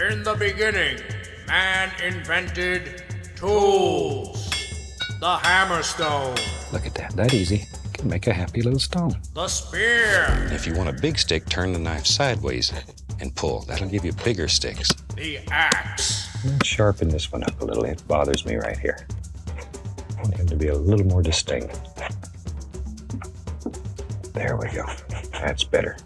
In the beginning, man invented tools. The hammerstone. Look at that. That easy. Can make a happy little stone. The spear. If you want a big stick, turn the knife sideways and pull. That'll give you bigger sticks. The axe. Let's sharpen this one up a little. It bothers me right here. I want him to be a little more distinct. There we go. That's better.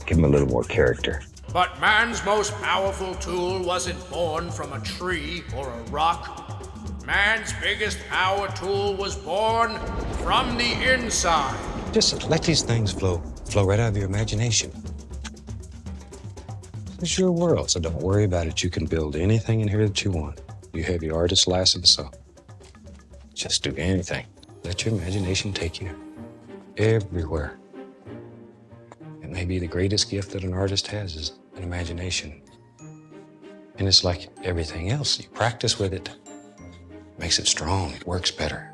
Give him a little more character. But man's most powerful tool wasn't born from a tree or a rock. Man's biggest power tool was born from the inside. Just let these things flow right out of your imagination. It's your world, so don't worry about it. You can build anything in here that you want. You have your artist license, so just do anything. Let your imagination take you everywhere. It may be the greatest gift that an artist has is an imagination. And it's like everything else. You practice with it. Makes it strong. It works better.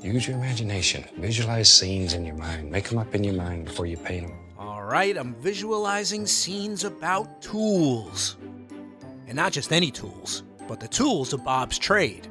Use your imagination. Visualize scenes in your mind. Make them up in your mind before you paint them. All right, I'm visualizing scenes about tools. And not just any tools, but the tools of Bob's trade.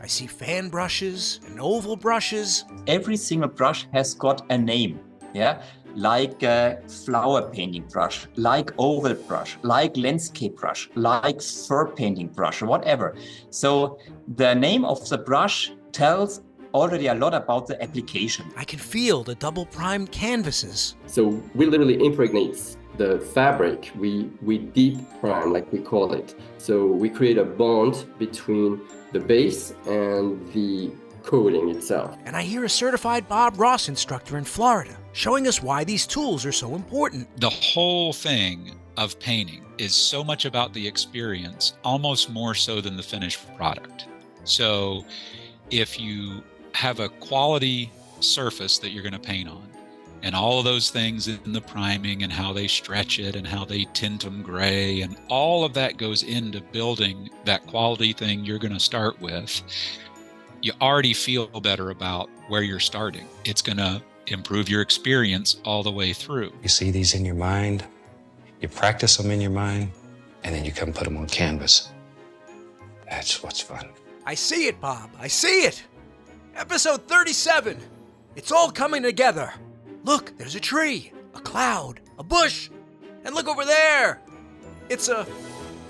I see fan brushes and oval brushes. Every single brush has got a name, yeah? Like a flower painting brush, like oval brush, like landscape brush, like fur painting brush, or whatever. So the name of the brush tells already a lot about the application. I can feel the double primed canvases. So we literally impregnate the fabric. We deep prime, like we call it. So we create a bond between the base and the coating itself. And I hear a certified Bob Ross instructor in Florida showing us why these tools are so important. The whole thing of painting is so much about the experience, almost more so than the finished product. So if you have a quality surface that you're going to paint on, and all of those things in the priming and how they stretch it and how they tint them gray, and all of that goes into building that quality thing you're going to start with, you already feel better about where you're starting. It's going to improve your experience all the way through. You see these in your mind, you practice them in your mind, and then you come put them on canvas. That's what's fun. I see it, Bob. I see it. Episode 37. It's all coming together. Look, there's a tree, a cloud, a bush, and look over there. It's a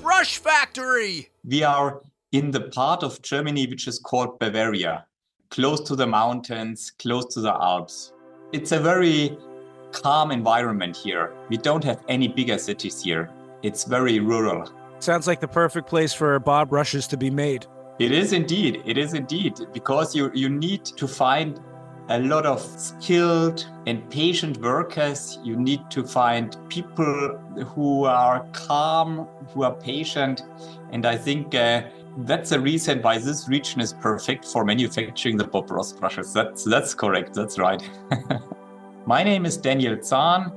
brush factory. We are in the part of Germany which is called Bavaria, close to the mountains, close to the Alps. It's a very calm environment here. We don't have any bigger cities here. It's very rural. Sounds like the perfect place for Bob brushes to be made. It is indeed, because you need to find a lot of skilled and patient workers. You need to find people who are calm, who are patient. And I think that's the reason why this region is perfect for manufacturing the Bob Ross brushes. That's correct, that's right. My name is Daniel Zahn.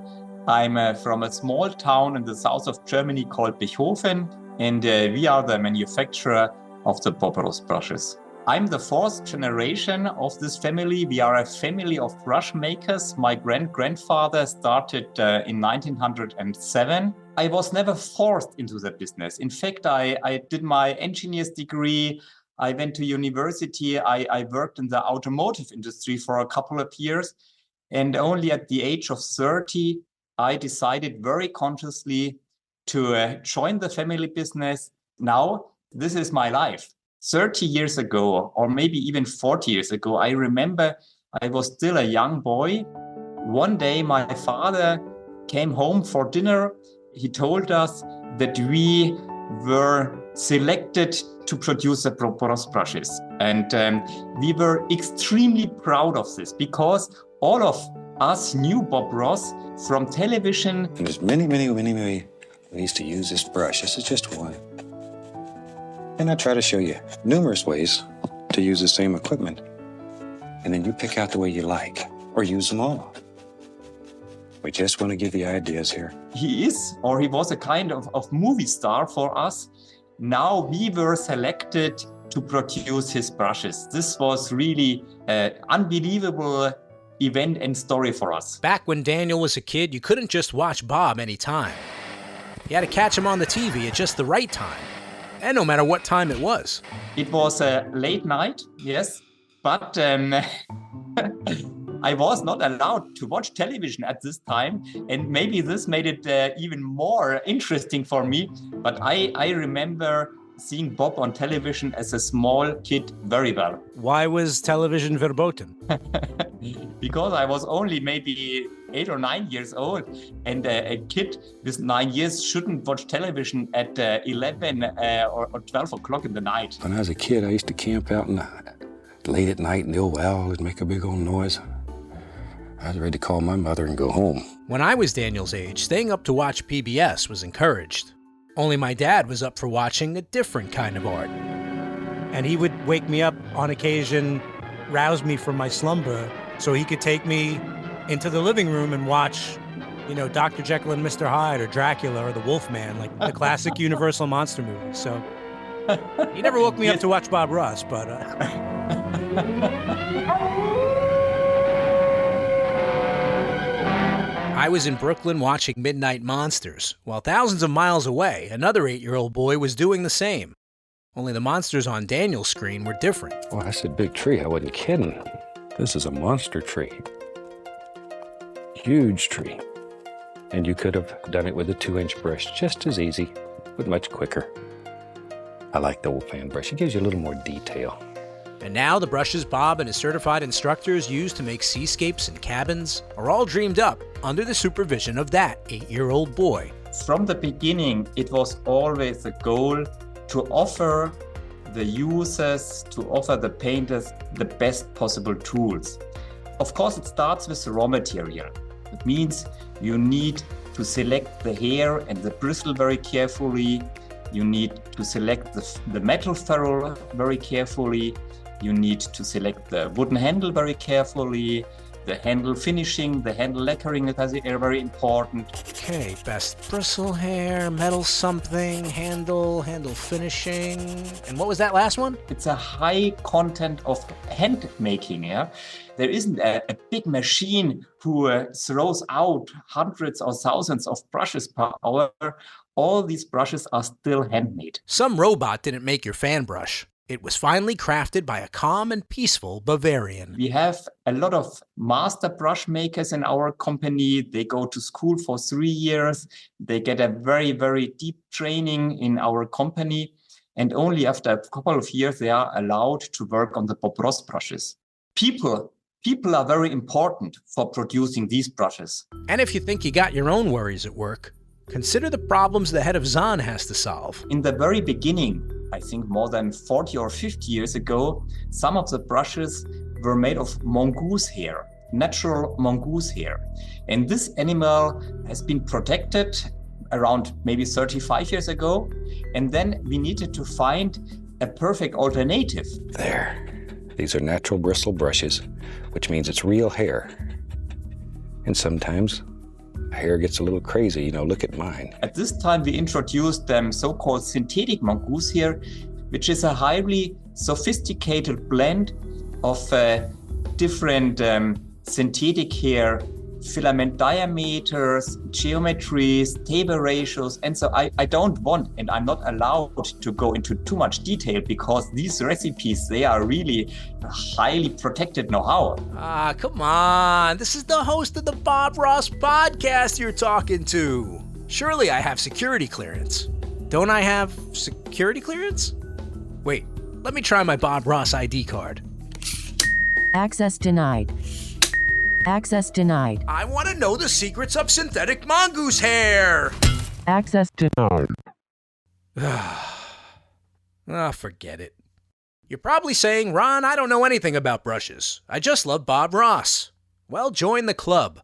I'm from a small town in the south of Germany called Bichhofen, and we are the manufacturer of the Bob Ross brushes. I'm the fourth generation of this family. We are a family of brush makers. My grandfather started in 1907. I was never forced into the business. In fact, I did my engineer's degree. I went to university. I worked in the automotive industry for a couple of years. And only at the age of 30, I decided very consciously to join the family business. Now, this is my life. 30 years ago, or maybe even 40 years ago, I remember I was still a young boy. One day, my father came home for dinner. He told us that we were selected to produce the Bob Ross brushes. And we were extremely proud of this because all of us knew Bob Ross from television. And there's many ways to use this brush. This is just one. And I try to show you numerous ways to use the same equipment. And then you pick out the way you like, or use them all. We just want to give you ideas here. He was a kind of movie star for us. Now we were selected to produce his brushes. This was really an unbelievable event and story for us. Back when Daniel was a kid, you couldn't just watch Bob anytime. You had to catch him on the TV at just the right time, and no matter what time it was. It was a late night, yes, but I was not allowed to watch television at this time, and maybe this made it even more interesting for me. But I remember seeing Bob on television as a small kid very well. Why was television verboten? Because I was only maybe 8 or 9 years old, and a kid with 9 years shouldn't watch television at 11 or 12 o'clock in the night. When I was a kid, I used to camp out late at night, and the old owl would make a big old noise. I was ready to call my mother and go home. When I was Daniel's age, staying up to watch PBS was encouraged. Only my dad was up for watching a different kind of art. And he would wake me up on occasion, rouse me from my slumber, so he could take me into the living room and watch, Dr. Jekyll and Mr. Hyde or Dracula or the Wolfman, like the classic Universal monster movies. So he never woke me up to watch Bob Ross, but... I was in Brooklyn watching Midnight Monsters, while thousands of miles away, another 8-year-old boy was doing the same. Only the monsters on Daniel's screen were different. Oh, I said big tree. I wasn't kidding. This is a monster tree. Huge tree. And you could have done it with a 2-inch brush just as easy, but much quicker. I like the old fan brush. It gives you a little more detail. And now the brushes Bob and his certified instructors use to make seascapes and cabins are all dreamed up under the supervision of that 8-year-old boy. From the beginning, it was always the goal to offer the users, to offer the painters the best possible tools. Of course, it starts with the raw material. It means you need to select the hair and the bristle very carefully. You need to select the metal ferrule very carefully. You need to select the wooden handle very carefully. The handle finishing, the handle lacquering is very important. Okay, best bristle hair, metal something, handle finishing. And what was that last one? It's a high content of hand making, yeah? There isn't a big machine who throws out hundreds or thousands of brushes per hour. All these brushes are still handmade. Some robot didn't make your fan brush. It was finally crafted by a calm and peaceful Bavarian. We have a lot of master brush makers in our company. They go to school for 3 years. They get a very, very deep training in our company. And only after a couple of years, they are allowed to work on the Bob Ross brushes. People are very important for producing these brushes. And if you think you got your own worries at work, consider the problems the head of Zahn has to solve. In the very beginning, I think more than 40 or 50 years ago, some of the brushes were made of mongoose hair, natural mongoose hair. And this animal has been protected around maybe 35 years ago. And then we needed to find a perfect alternative. There. These are natural bristle brushes, which means it's real hair. And sometimes hair gets a little crazy, look at mine. At this time, we introduced so-called synthetic mongoose hair, which is a highly sophisticated blend of different synthetic hair, filament diameters, geometries, table ratios. And so I don't want, and I'm not allowed to go into too much detail because these recipes, they are really highly protected know-how. Ah, come on. This is the host of the Bob Ross podcast you're talking to. Surely I have security clearance. Don't I have security clearance? Wait, let me try my Bob Ross ID card. Access denied. Access denied. I want to know the secrets of synthetic mongoose hair. Access denied. Forget it. You're probably saying, Ron, I don't know anything about brushes. I just love Bob Ross. Well, join the club.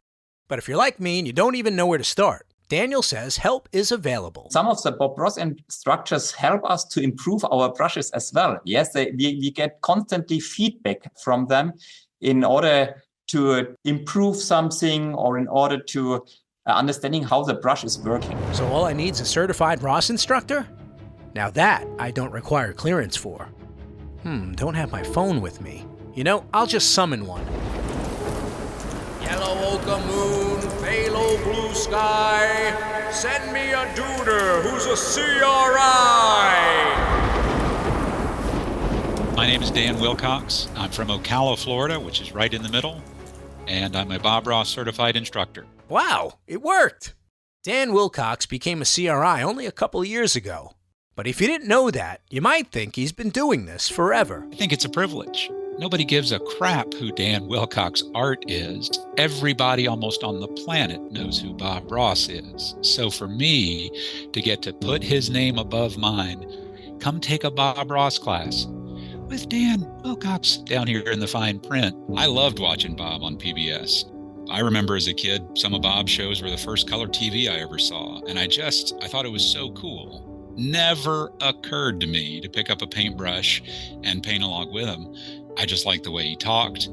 But if you're like me and you don't even know where to start, Daniel says help is available. Some of the Bob Ross instructors help us to improve our brushes as well. Yes, we get constantly feedback from them in order to improve something or in order to understanding how the brush is working. So all I need is a certified Ross instructor? Now that I don't require clearance for. Don't have my phone with me. I'll just summon one. Yellow ochre moon, phthalo blue sky, send me a duder who's a CRI! My name is Dan Willcox. I'm from Ocala, Florida, which is right in the middle, and I'm a Bob Ross certified instructor. Wow, it worked! Dan Willcox became a CRI only a couple of years ago. But if you didn't know that, you might think he's been doing this forever. I think it's a privilege. Nobody gives a crap who Dan Willcox art is. Everybody almost on the planet knows who Bob Ross is. So for me to get to put his name above mine, come take a Bob Ross class with Dan Willcox down here in the fine print. I loved watching Bob on PBS. I remember as a kid, some of Bob's shows were the first color TV I ever saw, and I thought it was so cool. Never occurred to me to pick up a paintbrush and paint along with him. I just liked the way he talked.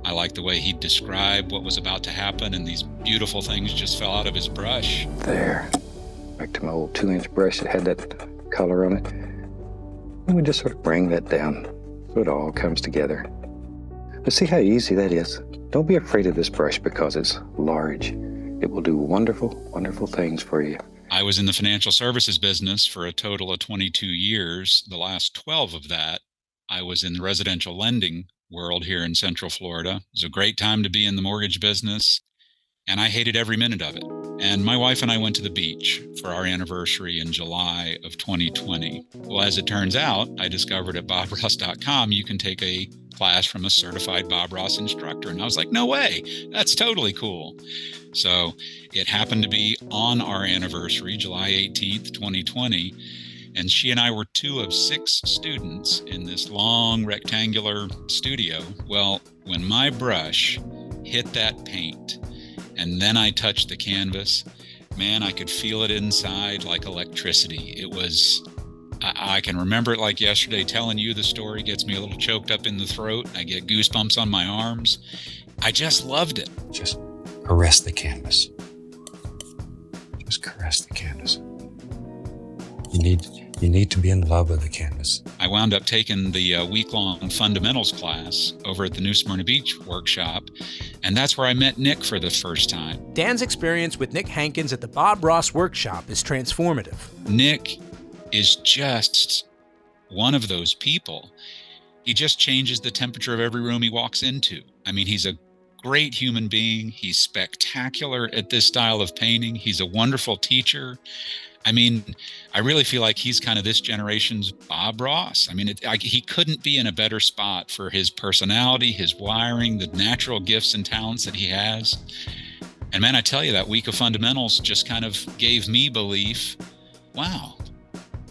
I liked the way he described what was about to happen, and these beautiful things just fell out of his brush. There. Back to my old 2-inch brush that had that color on it. And we just sort of bring that down so it all comes together. But see how easy that is? Don't be afraid of this brush because it's large. It will do wonderful, wonderful things for you. I was in the financial services business for a total of 22 years. The last 12 of that, I was in the residential lending world here in Central Florida. It was a great time to be in the mortgage business, and I hated every minute of it. And my wife and I went to the beach for our anniversary in July of 2020. Well, as it turns out, I discovered at bobross.com you can take a class from a certified Bob Ross instructor. And I was like, no way, that's totally cool. So it happened to be on our anniversary, July 18th, 2020. And she and I were 2 of 6 students in this long rectangular studio. Well, when my brush hit that paint and then I touched the canvas, man, I could feel it inside like electricity. It was, I can remember it like yesterday. Telling you the story gets me a little choked up in the throat. I get goosebumps on my arms. I just loved it. Just caress the canvas. Just caress the canvas. You need to be in love with the canvas. I wound up taking the week-long fundamentals class over at the New Smyrna Beach workshop, and that's where I met Nick for the first time. Dan's experience with Nick Hankins at the Bob Ross workshop is transformative. Nick is just one of those people. He just changes the temperature of every room he walks into. I mean, he's a great human being. He's spectacular at this style of painting. He's a wonderful teacher. I mean, I really feel like he's kind of this generation's Bob Ross. I mean, he couldn't be in a better spot for his personality, his wiring, the natural gifts and talents that he has. And man, I tell you, that week of fundamentals just kind of gave me belief. Wow,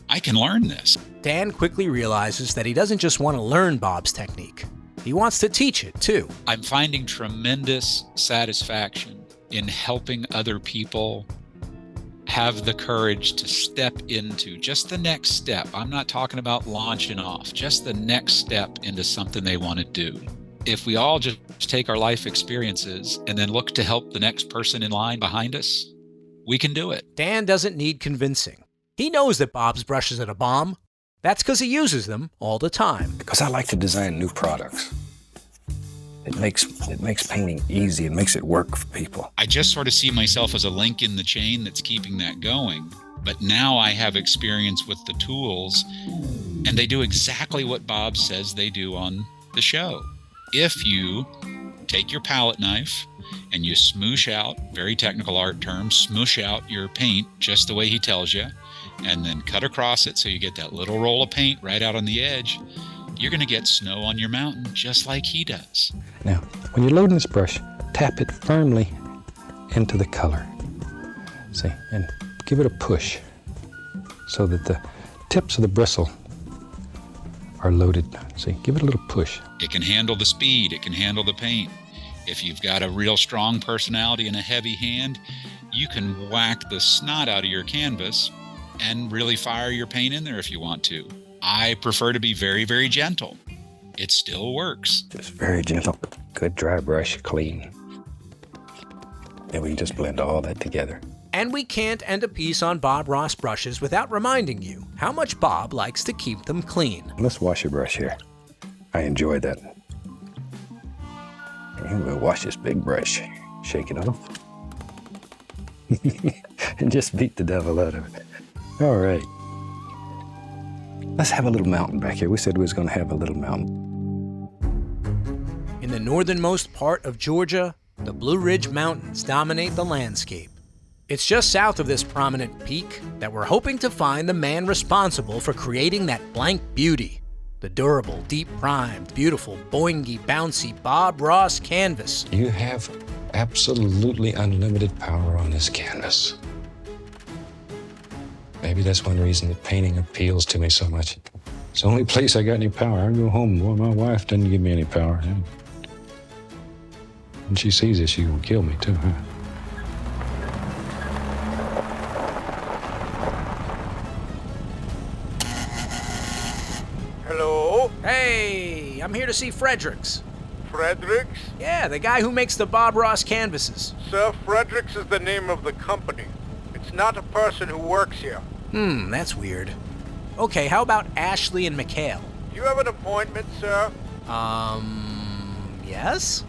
I can learn this. Dan quickly realizes that he doesn't just want to learn Bob's technique. He wants to teach it, too. I'm finding tremendous satisfaction in helping other people have the courage to step into just the next step. I'm not talking about launching off, just the next step into something they want to do. If we all just take our life experiences and then look to help the next person in line behind us, we can do it. Dan doesn't need convincing. He knows that Bob's brushes are a bomb. That's because he uses them all the time. Because I like to design new products. It makes painting easy. It makes it work for people. I just sort of see myself as a link in the chain that's keeping that going. But now I have experience with the tools, and they do exactly what Bob says they do on the show. If you take your palette knife and you smoosh out, very technical art term, smoosh out your paint just the way he tells you, and then cut across it so you get that little roll of paint right out on the edge, you're going to get snow on your mountain just like he does. Now, when you're loading this brush, tap it firmly into the color. See, and give it a push so that the tips of the bristle are loaded. See, give it a little push. It can handle the speed. It can handle the paint. If you've got a real strong personality and a heavy hand, you can whack the snot out of your canvas and really fire your paint in there if you want to. I prefer to be very, very gentle. It still works. Just very gentle. Good dry brush, clean. And we can just blend all that together. And we can't end a piece on Bob Ross brushes without reminding you how much Bob likes to keep them clean. Let's wash your brush here. I enjoy that. And we'll wash this big brush. Shake it off. And just beat the devil out of it. All right. Let's have a little mountain back here. We said we was going to have a little mountain. In the northernmost part of Georgia, the Blue Ridge Mountains dominate the landscape. It's just south of this prominent peak that we're hoping to find the man responsible for creating that blank beauty, the durable, deep-primed, beautiful, boingy, bouncy Bob Ross canvas. You have absolutely unlimited power on this canvas. Maybe that's one reason that painting appeals to me so much. It's the only place I got any power. I go home, boy, my wife doesn't give me any power. When she sees it, she will kill me too, huh? Hello? Hey, I'm here to see Fredericks. Fredericks? Yeah, the guy who makes the Bob Ross canvases. Sir, Fredericks is the name of the company. It's not a person who works here. That's weird. Okay, how about Ashley and Mikhail? Do you have an appointment, sir? Yes?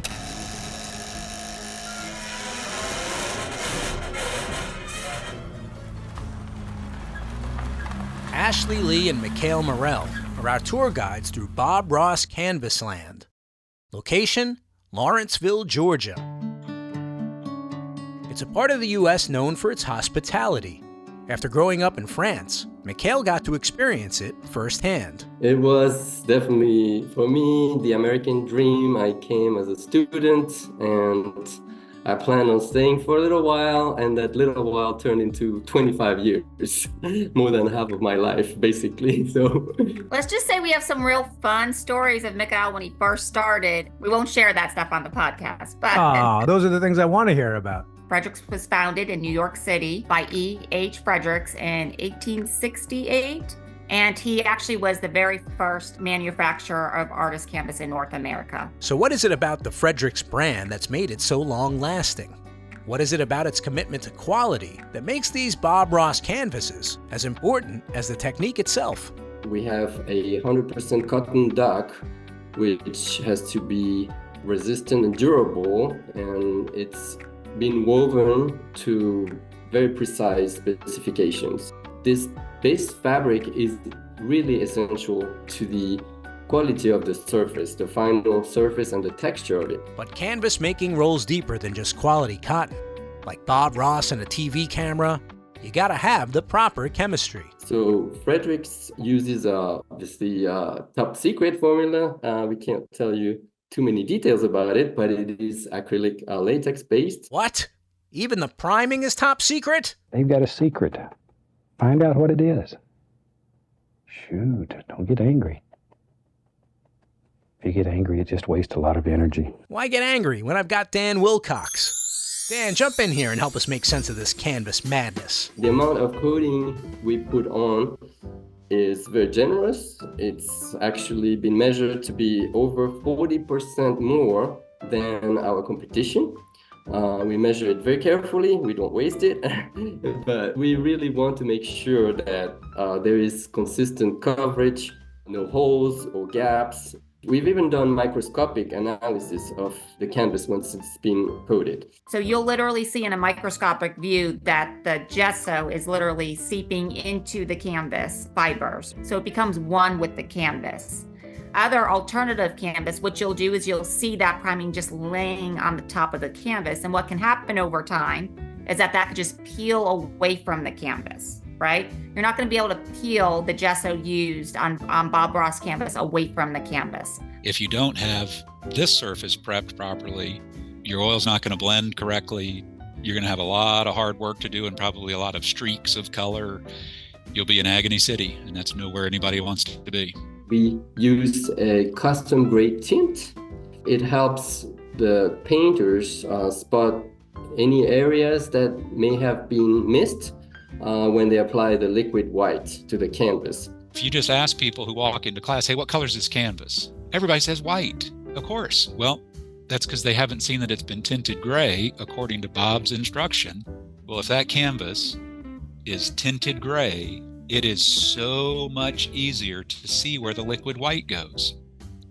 Ashley Lee and Mikhail Morell are our tour guides through Bob Ross Canvas Land. Location, Lawrenceville, Georgia. It's a part of the U.S. known for its hospitality. After growing up in France, Mikhail got to experience it firsthand. It was definitely, for me, the American dream. I came as a student and I planned on staying for a little while, and that little while turned into 25 years, more than half of my life, basically. So let's just say we have some real fun stories of Mikhail when he first started. We won't share that stuff on the podcast, but those are the things I want to hear about. Fredericks was founded in New York City by E.H. Fredericks in 1868, and he actually was the very first manufacturer of artist canvas in North America. So what is it about the Fredericks brand that's made it so long-lasting? What is it about its commitment to quality that makes these Bob Ross canvases as important as the technique itself? we have a 100% cotton duck, which has to be resistant and durable, and it's been woven to very precise specifications. This base fabric is really essential to the quality of the surface, the final surface and the texture of it. But canvas making rolls deeper than just quality cotton. Like Bob Ross and a TV camera, you gotta have the proper chemistry. So Fredericks uses obviously top secret formula. We can't tell you too many details about it, but it is acrylic latex based. What? Even the priming is top secret? They've got a secret. Find out what it is. Shoot, don't get angry. If you get angry, it just wastes a lot of energy. Why get angry when I've got Dan Willcox? Dan, jump in here and help us make sense of this canvas madness. The amount of coating we put on is very generous. It's actually been measured to be over 40% more than our competition. We measure it very carefully. We don't waste it, but we really want to make sure that there is consistent coverage, no holes or gaps. We've even done microscopic analysis of the canvas once it's been coated. So you'll literally see in a microscopic view that the gesso is literally seeping into the canvas fibers. So it becomes one with the canvas. Other alternative canvas, what you'll do is you'll see that priming just laying on the top of the canvas. And what can happen over time is that could just peel away from the canvas, right? You're not going to be able to peel the gesso used on Bob Ross canvas away from the canvas. If you don't have this surface prepped properly, your oil's not going to blend correctly. You're going to have a lot of hard work to do and probably a lot of streaks of color. You'll be in agony city, and that's nowhere anybody wants to be. We use a custom grade tint. It helps the painters spot any areas that may have been missed when they apply the liquid white to the canvas. If you just ask people who walk into class, hey, what color is this canvas? Everybody says white, of course. Well, that's because they haven't seen that it's been tinted gray according to Bob's instruction. Well, if that canvas is tinted gray, it is so much easier to see where the liquid white goes.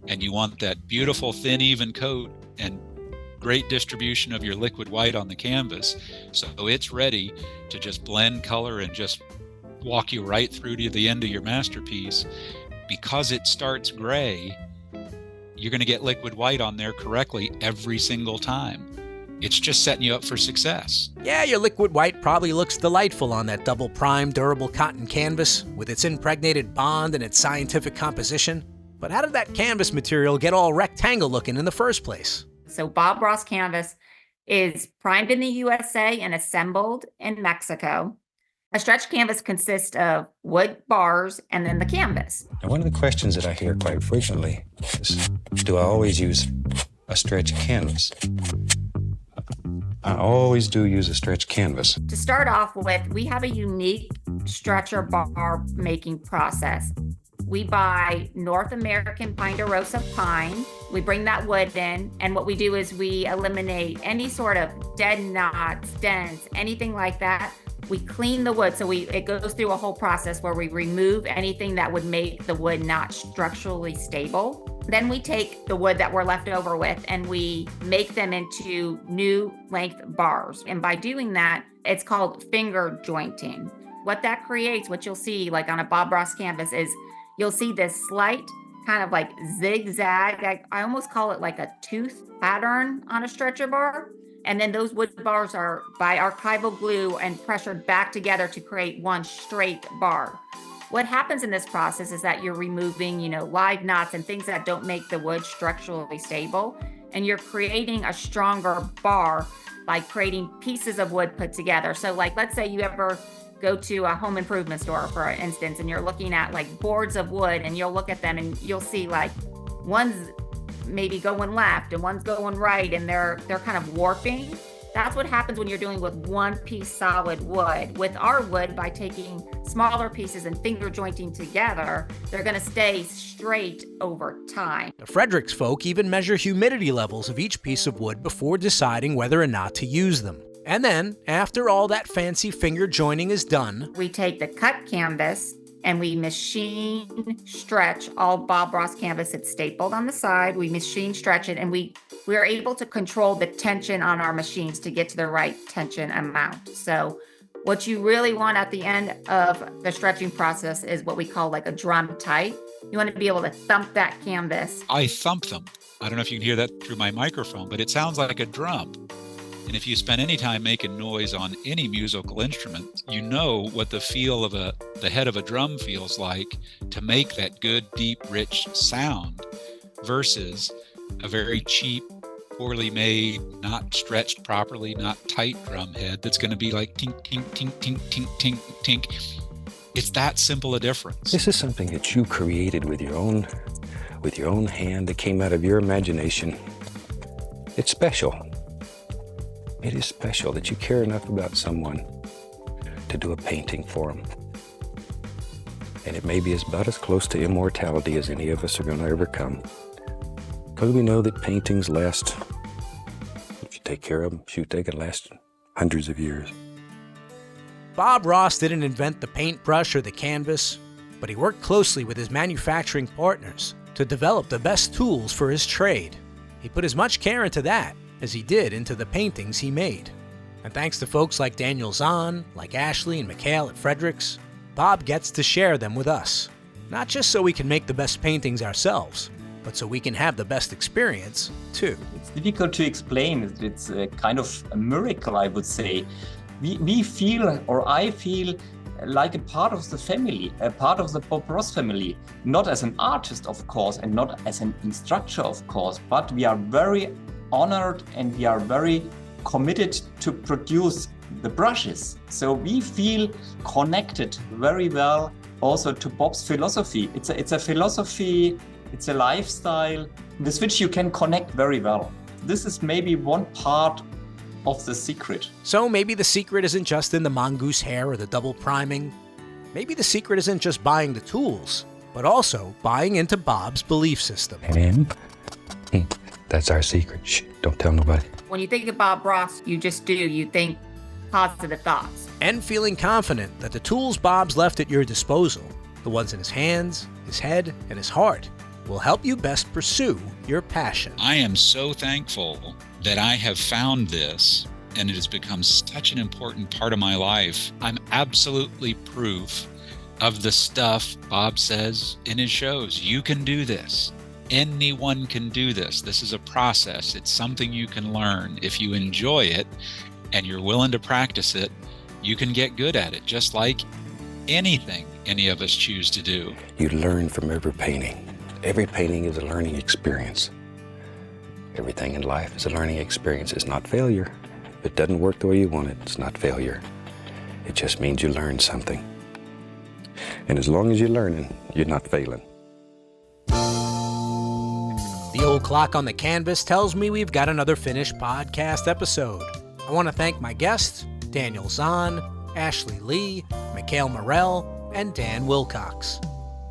And you want that beautiful, thin, even coat. And great distribution of your liquid white on the canvas. So it's ready to just blend color and just walk you right through to the end of your masterpiece. Because it starts gray, you're going to get liquid white on there correctly every single time. It's just setting you up for success. Yeah, your liquid white probably looks delightful on that double prime durable cotton canvas with its impregnated bond and its scientific composition. But how did that canvas material get all rectangle looking in the first place? So Bob Ross canvas is primed in the USA and assembled in Mexico. A stretch canvas consists of wood bars and then the canvas. Now, one of the questions that I hear quite frequently is, do I always use a stretch canvas? I always do use a stretch canvas. To start off with, we have a unique stretcher bar making process. We buy North American Ponderosa pine. We bring that wood in, and what we do is we eliminate any sort of dead knots, dents, anything like that. We clean the wood, so it goes through a whole process where we remove anything that would make the wood not structurally stable. Then we take the wood that we're left over with and we make them into new length bars. And by doing that, it's called finger jointing. What that creates, what you'll see like on a Bob Ross canvas, is you'll see this slight kind of like zigzag. I almost call it like a tooth pattern on a stretcher bar. And then those wood bars are by archival glue and pressured back together to create one straight bar. What happens in this process is that you're removing, live knots and things that don't make the wood structurally stable. And you're creating a stronger bar by creating pieces of wood put together. So like, let's say you ever go to a home improvement store, for instance, and you're looking at like boards of wood, and you'll look at them and you'll see like one's maybe going left and one's going right, and they're kind of warping. That's what happens when you're dealing with one piece solid wood. With our wood, by taking smaller pieces and finger jointing together, they're going to stay straight over time. The Fredericks folk even measure humidity levels of each piece of wood before deciding whether or not to use them. And then, after all that fancy finger joining is done, we take the cut canvas and we machine stretch all Bob Ross canvas. It's stapled on the side. We machine stretch it, and we are able to control the tension on our machines to get to the right tension amount. So what you really want at the end of the stretching process is what we call like a drum tight. You want to be able to thump that canvas. I thump them. I don't know if you can hear that through my microphone, but it sounds like a drum. And if you spend any time making noise on any musical instrument, you know what the feel of the head of a drum feels like to make that good, deep, rich sound versus a very cheap, poorly made, not stretched properly, not tight drum head that's going to be like tink, tink, tink, tink, tink, tink, tink. It's that simple a difference. This is something that you created with your own hand that came out of your imagination. It's special. It is special that you care enough about someone to do a painting for them. And it may be about as close to immortality as any of us are going to ever come. Because we know that paintings last, if you take care of them, they can last hundreds of years. Bob Ross didn't invent the paintbrush or the canvas, but he worked closely with his manufacturing partners to develop the best tools for his trade. He put as much care into that as he did into the paintings he made. And thanks to folks like Daniel Zahn, like Ashley and Mikhail at Fredericks, Bob gets to share them with us. Not just so we can make the best paintings ourselves, but so we can have the best experience, too. It's difficult to explain. It's a kind of a miracle, I would say. We feel, or I feel, like a part of the family, a part of the Bob Ross family. Not as an artist, of course, and not as an instructor, of course, but we are very honored and we are very committed to produce the brushes. So we feel connected very well also to Bob's philosophy. It's a philosophy, it's a lifestyle with which you can connect very well. This is maybe one part of the secret. So maybe the secret isn't just in the mongoose hair or the double priming. Maybe the secret isn't just buying the tools, but also buying into Bob's belief system. And that's our secret. Shh, don't tell nobody. When you think of Bob Ross, you think positive thoughts. And feeling confident that the tools Bob's left at your disposal, the ones in his hands, his head, and his heart, will help you best pursue your passion. I am so thankful that I have found this, and it has become such an important part of my life. I'm absolutely proof of the stuff Bob says in his shows. You can do this. Anyone can do this. This is a process. It's something you can learn. If you enjoy it and you're willing to practice it, you can get good at it, just like anything any of us choose to do. You learn from every painting. Every painting is a learning experience. Everything in life is a learning experience. It's not failure. If it doesn't work the way you want it, it's not failure. It just means you learned something. And as long as you're learning, you're not failing. The old clock on the canvas tells me we've got another finished podcast episode. I want to thank my guests, Daniel Zahn, Ashley Lee, Mikhail Morell, and Dan Willcox.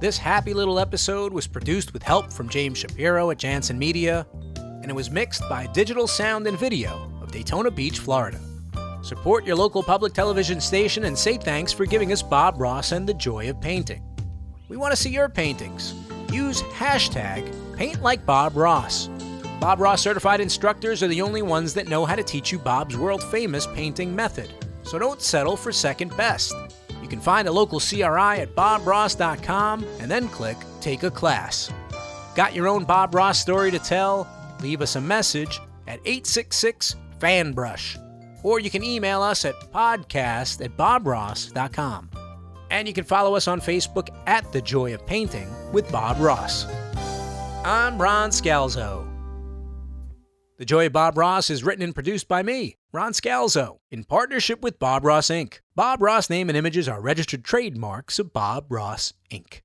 This happy little episode was produced with help from James Shapiro at Jansen Media, and it was mixed by Digital Sound and Video of Daytona Beach, Florida. Support your local public television station and say thanks for giving us Bob Ross and the joy of painting. We want to see your paintings. Use hashtag #PaintLikeBobRoss. Bob Ross certified instructors are the only ones that know how to teach you Bob's world-famous painting method, so don't settle for second best. You can find a local CRI at bobross.com and then click Take a Class. Got your own Bob Ross story to tell? Leave us a message at 866-FANBRUSH. Or you can email us at podcast@bobross.com. And you can follow us on Facebook at The Joy of Painting with Bob Ross. I'm Ron Scalzo. The Joy of Bob Ross is written and produced by me, Ron Scalzo, in partnership with Bob Ross, Inc. Bob Ross name and images are registered trademarks of Bob Ross, Inc.